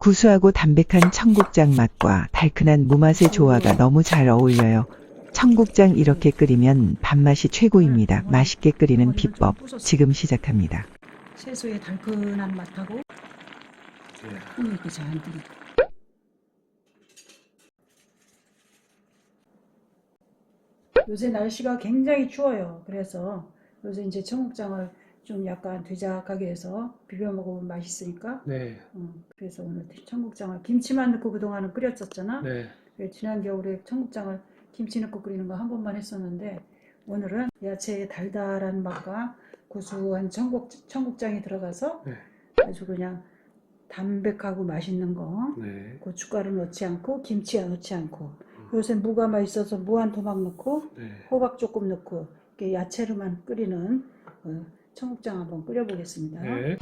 구수하고 담백한 청국장 맛과 달큰한 무맛의 조화가 너무 잘 어울려요. 청국장 이렇게 끓이면 밥맛이 최고입니다. 맛있게 끓이는 비법 지금 시작합니다. 채소의 달큰한 맛하고 콩이 이렇게 잔뜩 요새 날씨가 굉장히 추워요. 그래서 요새 이제 청국장을 좀 약간 되작하게 해서 비벼 먹으면 맛있으니까 네. 그래서 오늘 청국장을 김치만 넣고 그동안은 끓였었잖아. 네. 지난 겨울에 청국장을 김치 넣고 끓이는 거 한 번만 했었는데 오늘은 야채의 달달한 맛과 고소한 청국장이 들어가서 네. 아주 그냥 담백하고 맛있는 거. 네. 고춧가루 넣지 않고 김치 넣지 않고 요새 무가 맛있어서 무 한 토막 넣고 네. 호박 조금 넣고 이렇게 야채로만 끓이는 청국장 한번 끓여보겠습니다. 네.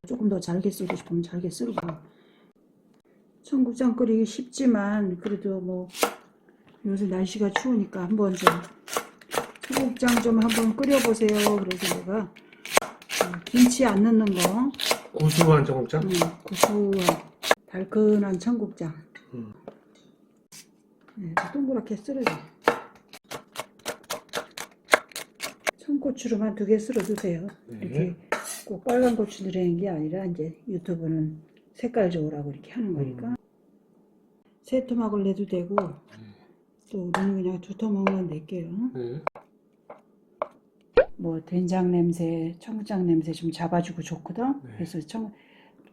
조금 더 잘게 썰고 싶으면 잘게 썰고 청국장 끓이기 쉽지만 그래도 뭐 요새 날씨가 추우니까 한번 좀 청국장 좀 한번 끓여보세요. 그래서 내가 김치 안 넣는 거 고소한 청국장? 고소한 달큰한 청국장 음. 네, 동그랗게 썰어줘. 청고추로만 2개 썰어도 돼요. 네. 이렇게 꼭 빨간 고추 들어가는 게 아니라 이제 유튜브는 색깔 좋으라고 이렇게 하는 거니까 3토막을 내도 되고 또 우리는 그냥 2토막만 낼게요. 네. 뭐 된장 냄새, 청국장 냄새 좀 잡아주고 좋거든. 네. 그래서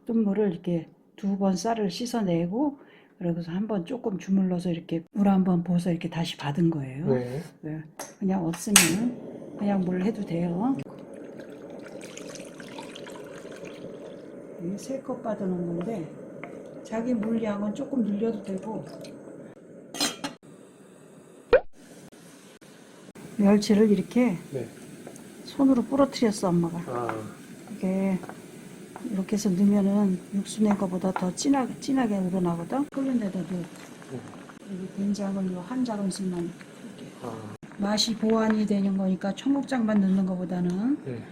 뜬물을 이렇게 2번 쌀을 씻어내고 그러고서 한번 조금 주물러서 이렇게 물 한번 부어서 이렇게 다시 받은 거예요. 네. 네. 그냥 없으면 그냥 물 해도 돼요. 3컵 받아 놓는데 자기 물량은 조금 늘려도 되고 멸치를 이렇게 네. 손으로 부러뜨렸어 엄마가. 아. 이게 이렇게 해서 넣으면은 육수 낸 거보다 더 진하게 우러나거든. 끓는 데다 넣고 여기 된장을 한 작은씩만 이렇게. 아. 맛이 보완이 되는 거니까 청국장만 넣는 거보다는 네.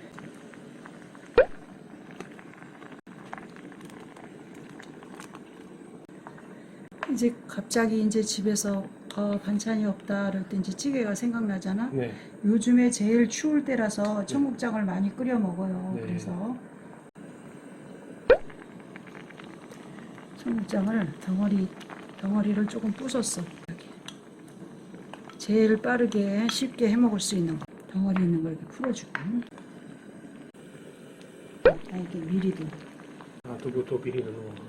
이제 갑자기 이제 집에서 반찬이 없다 그럴 때 이제 찌개가 생각나잖아. 네. 요즘에 제일 추울 때라서 청국장을 많이 끓여 먹어요. 네. 그래서 청국장을 덩어리를 조금 부쉈어. 이렇게. 제일 빠르게 쉽게 해 먹을 수 있는 거. 덩어리 있는 거 이렇게 풀어주고. 이렇게 미리도. 아, 두부 미리 넣는 거.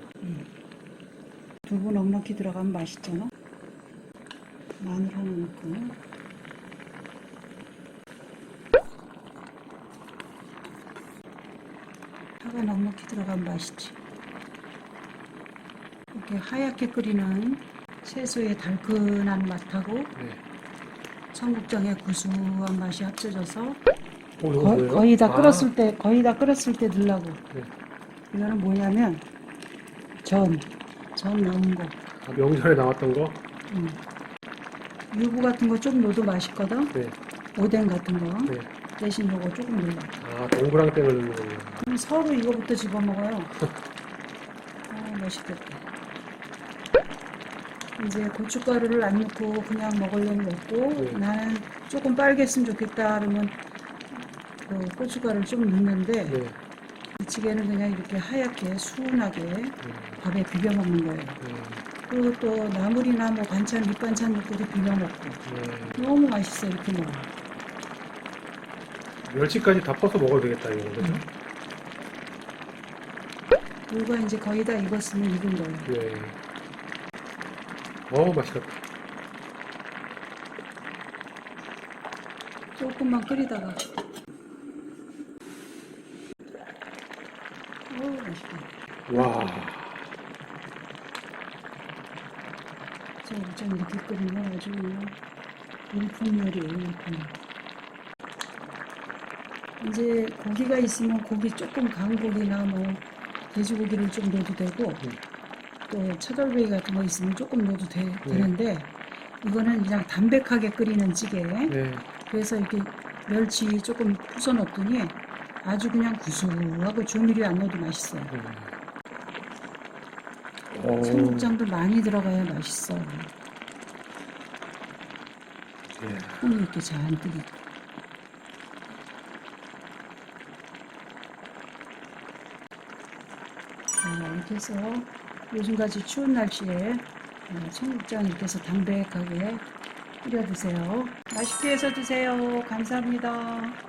두부 넉넉히 들어가면 맛있잖아. 마늘 하나 넣고. 파가 넉넉히 들어가면 맛있지. 이렇게 하얗게 끓이는 채소의 달큰한 맛하고 네. 청국장의 구수한 맛이 합쳐져서 이거 뭐예요? 거의 다 아. 끓었을 때 넣으려고. 네. 이거는 뭐냐면 전 넣은 거. 아, 명절에 나왔던 거? 유부 같은 거 좀 넣어도 맛있거든. 네. 오뎅 같은 거 네. 대신 요거 조금 넣어. 아, 동그랑땡을 넣는 거구나. 그럼 서로 이거부터 집어 먹어요. 아, 맛있겠다. 이제 고춧가루를 안 넣고 그냥 먹으려면 먹고 네. 나는 조금 빨갰으면 좋겠다 그러면 그 고춧가루를 좀 넣는데 네. 이 찌개는 그냥 이렇게 하얗게 수운하게 밥에 비벼 먹는 거예요. 그리고 또 나물이나 뭐 반찬, 밑반찬 넣고도 비벼 먹고 네. 너무 맛있어 이렇게 먹어. 멸치까지 다 퍼서 먹어도 되겠다, 이거. 그죠? 물과 이제 거의 다 익었으면 익은 거예요. 네. 맛있겠다. 조금만 끓이다가 맛있다. 와. 좀 이렇게 끓이면 아주 일품 요리예요, 일품. 이제 고기가 있으면 고기 조금 간 고기나 뭐 돼지고기를 좀 넣어도 되고 또 차돌박이 같은 거 있으면 조금 넣어도 되는데 이거는 그냥 담백하게 끓이는 찌개. 네. 그래서 이렇게 멸치 조금 부숴 넣었더니 아주 그냥 구수하고 조미료 안 넣어도 맛있어요. 오. 청국장도 많이 들어가야 맛있어. 네. 콩이 이렇게 잔뜩 있고. 자, 이렇게 해서 요즘같이 추운 날씨에 청국장 이렇게 해서 담백하게 끓여 드세요. 맛있게 해서 드세요. 감사합니다.